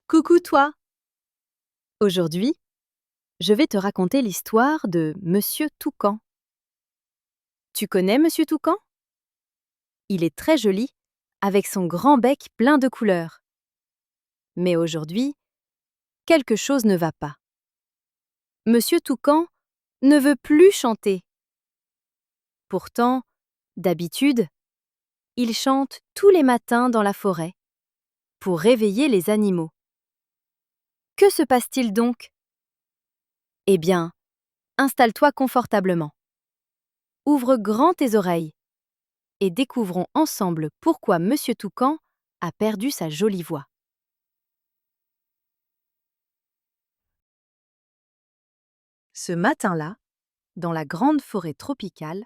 Coucou toi! Aujourd'hui, je vais te raconter l'histoire de Monsieur Toucan. Tu connais Monsieur Toucan? Il est très joli, avec son grand bec plein de couleurs. Mais aujourd'hui, quelque chose ne va pas. Monsieur Toucan ne veut plus chanter. Pourtant, d'habitude, il chante tous les matins dans la forêt pour réveiller les animaux. Que se passe-t-il donc? Eh bien, installe-toi confortablement. Ouvre grand tes oreilles et découvrons ensemble pourquoi Monsieur Toucan a perdu sa jolie voix. Ce matin-là, dans la grande forêt tropicale,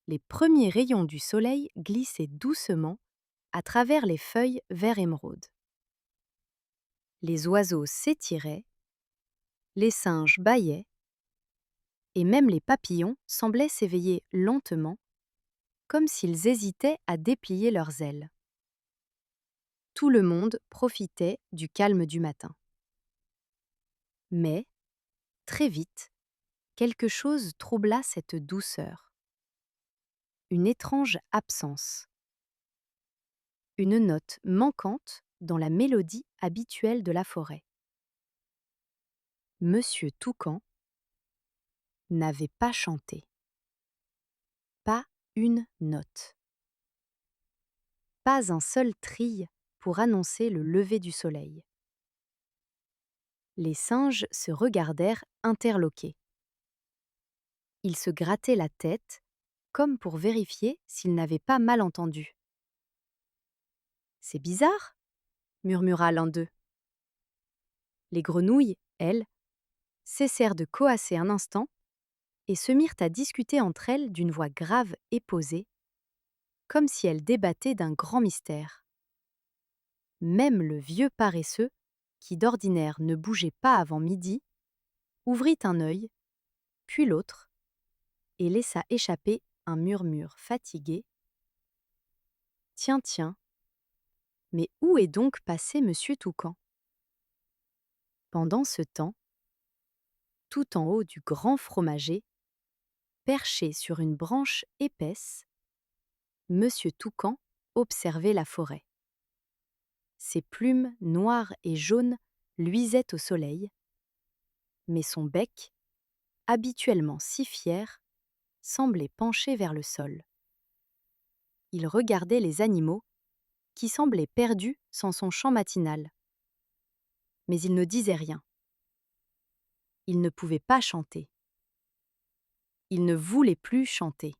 les premiers rayons du soleil glissaient doucement à travers les feuilles vert émeraude. Les oiseaux s'étiraient, les singes bâillaient, et même les papillons semblaient s'éveiller lentement, comme s'ils hésitaient à déplier leurs ailes. Tout le monde profitait du calme du matin. Mais, très vite, quelque chose troubla cette douceur. Une étrange absence. Une note manquante dans la mélodie habituelle de la forêt. Monsieur Toucan n'avait pas chanté. Pas une note. Pas un seul trille pour annoncer le lever du soleil. Les singes se regardèrent interloqués. Ils se grattaient la tête, comme pour vérifier s'ils n'avaient pas mal entendu. « C'est bizarre », murmura l'un d'eux. Les grenouilles, elles, cessèrent de coasser un instant et se mirent à discuter entre elles d'une voix grave et posée, comme si elles débattaient d'un grand mystère. Même le vieux paresseux, qui d'ordinaire ne bougeait pas avant midi, ouvrit un œil, puis l'autre, et laissa échapper un murmure fatigué. « Tiens, tiens, mais où est donc passé Monsieur Toucan ?» Pendant ce temps, tout en haut du grand fromager, perché sur une branche épaisse, Monsieur Toucan observait la forêt. Ses plumes noires et jaunes luisaient au soleil, mais son bec, habituellement si fier, semblait penché vers le sol. Il regardait les animaux, qui semblaient perdus sans son chant matinal. Mais il ne disait rien. Il ne pouvait pas chanter. Il ne voulait plus chanter.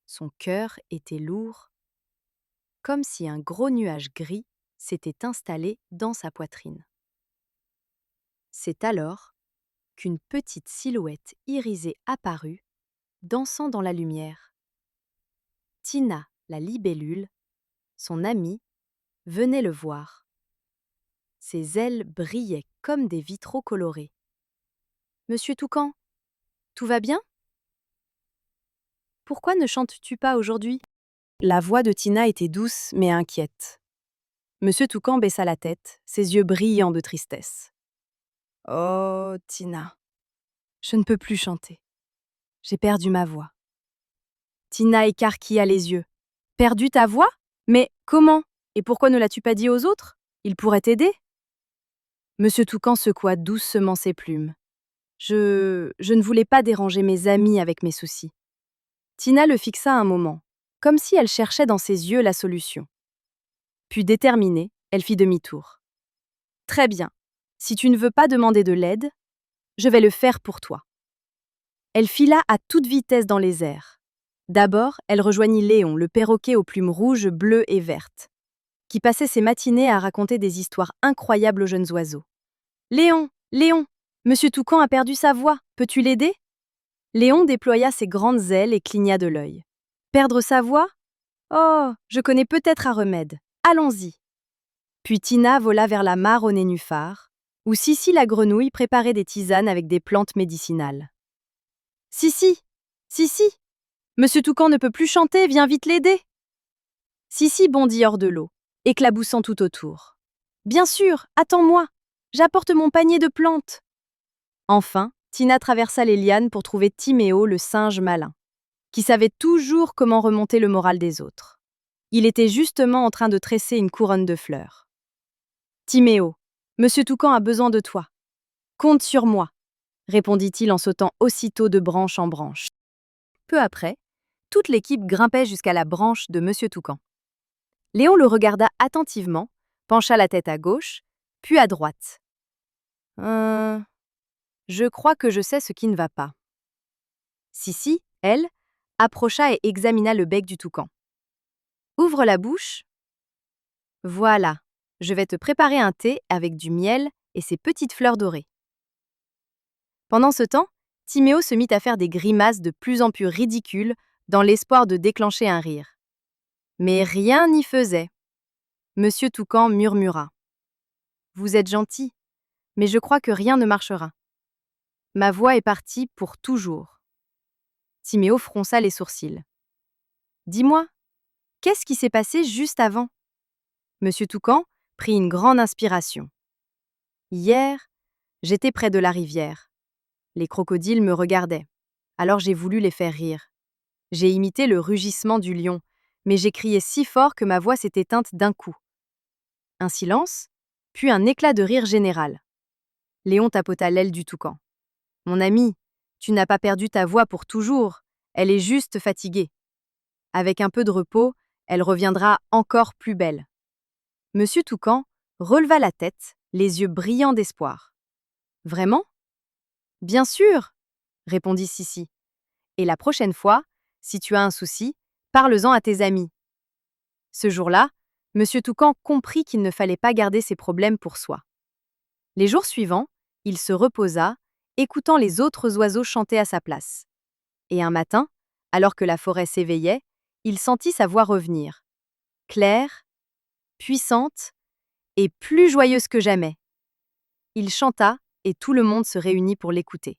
Son cœur était lourd, comme si un gros nuage gris s'était installé dans sa poitrine. C'est alors qu'une petite silhouette irisée apparut, dansant dans la lumière. Tina, la libellule, son amie, venait le voir. Ses ailes brillaient comme des vitraux colorés. « Monsieur Toucan, tout va bien ? Pourquoi ne chantes-tu pas aujourd'hui ?» La voix de Tina était douce mais inquiète. Monsieur Toucan baissa la tête, ses yeux brillants de tristesse. « Oh, Tina, je ne peux plus chanter. J'ai perdu ma voix. » Tina écarquilla les yeux. « Perdu ta voix ? Mais comment ? Et pourquoi ne l'as-tu pas dit aux autres ? Ils pourraient t'aider. » Monsieur Toucan secoua doucement ses plumes. « Je ne voulais pas déranger mes amis avec mes soucis. » Tina le fixa un moment, comme si elle cherchait dans ses yeux la solution. Puis déterminée, elle fit demi-tour. « Très bien. Si tu ne veux pas demander de l'aide, je vais le faire pour toi. » Elle fila à toute vitesse dans les airs. D'abord, elle rejoignit Léon, le perroquet aux plumes rouges, bleues et vertes, qui passait ses matinées à raconter des histoires incroyables aux jeunes oiseaux. « Léon, Léon, Monsieur Toucan a perdu sa voix, peux-tu l'aider ?» Léon déploya ses grandes ailes et cligna de l'œil. « Perdre sa voix ? Oh, je connais peut-être un remède. Allons-y !» Puis Tina vola vers la mare au nénuphar, où Sissi la grenouille préparait des tisanes avec des plantes médicinales. « Sissi, Sissi, Monsieur Toucan ne peut plus chanter, viens vite l'aider !» Sissi bondit hors de l'eau, éclaboussant tout autour. Bien sûr, attends-moi. J'apporte mon panier de plantes. Enfin, Tina traversa les lianes pour trouver Timéo, le singe malin, qui savait toujours comment remonter le moral des autres. Il était justement en train de tresser une couronne de fleurs. Timéo, Monsieur Toucan a besoin de toi. Compte sur moi, répondit-il en sautant aussitôt de branche en branche. Peu après, toute l'équipe grimpait jusqu'à la branche de Monsieur Toucan. Léon le regarda attentivement, pencha la tête à gauche, puis à droite. Je crois que je sais ce qui ne va pas. Sissi, elle, approcha et examina le bec du toucan. Ouvre la bouche. Voilà, je vais te préparer un thé avec du miel et ces petites fleurs dorées. Pendant ce temps, Timéo se mit à faire des grimaces de plus en plus ridicules dans l'espoir de déclencher un rire. Mais rien n'y faisait. Monsieur Toucan murmura. Vous êtes gentil, mais je crois que rien ne marchera. Ma voix est partie pour toujours. Timéo fronça les sourcils. Dis-moi, qu'est-ce qui s'est passé juste avant? Monsieur Toucan prit une grande inspiration. Hier, j'étais près de la rivière. Les crocodiles me regardaient. Alors j'ai voulu les faire rire. J'ai imité le rugissement du lion, mais j'ai crié si fort que ma voix s'est éteinte d'un coup. Un silence, puis un éclat de rire général. Léon tapota l'aile du toucan. Mon ami, tu n'as pas perdu ta voix pour toujours, elle est juste fatiguée. Avec un peu de repos, elle reviendra encore plus belle. Monsieur Toucan releva la tête, les yeux brillants d'espoir. Vraiment? Bien sûr, répondit Sissi. Et la prochaine fois, si tu as un souci, parle-en à tes amis. Ce jour-là, Monsieur Toucan comprit qu'il ne fallait pas garder ses problèmes pour soi. Les jours suivants, il se reposa, écoutant les autres oiseaux chanter à sa place. Et un matin, alors que la forêt s'éveillait, il sentit sa voix revenir. Claire, puissante et plus joyeuse que jamais. Il chanta et tout le monde se réunit pour l'écouter.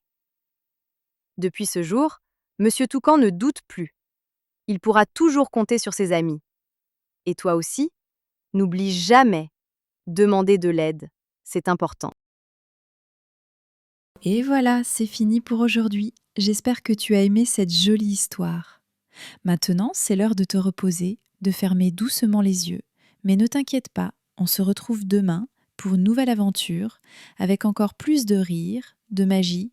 Depuis ce jour, Monsieur Toucan ne doute plus. Il pourra toujours compter sur ses amis. Et toi aussi, n'oublie jamais, demander de l'aide, c'est important. Et voilà, c'est fini pour aujourd'hui. J'espère que tu as aimé cette jolie histoire. Maintenant, c'est l'heure de te reposer, de fermer doucement les yeux. Mais ne t'inquiète pas, on se retrouve demain pour une nouvelle aventure, avec encore plus de rire, de magie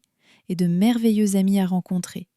et de merveilleux amis à rencontrer.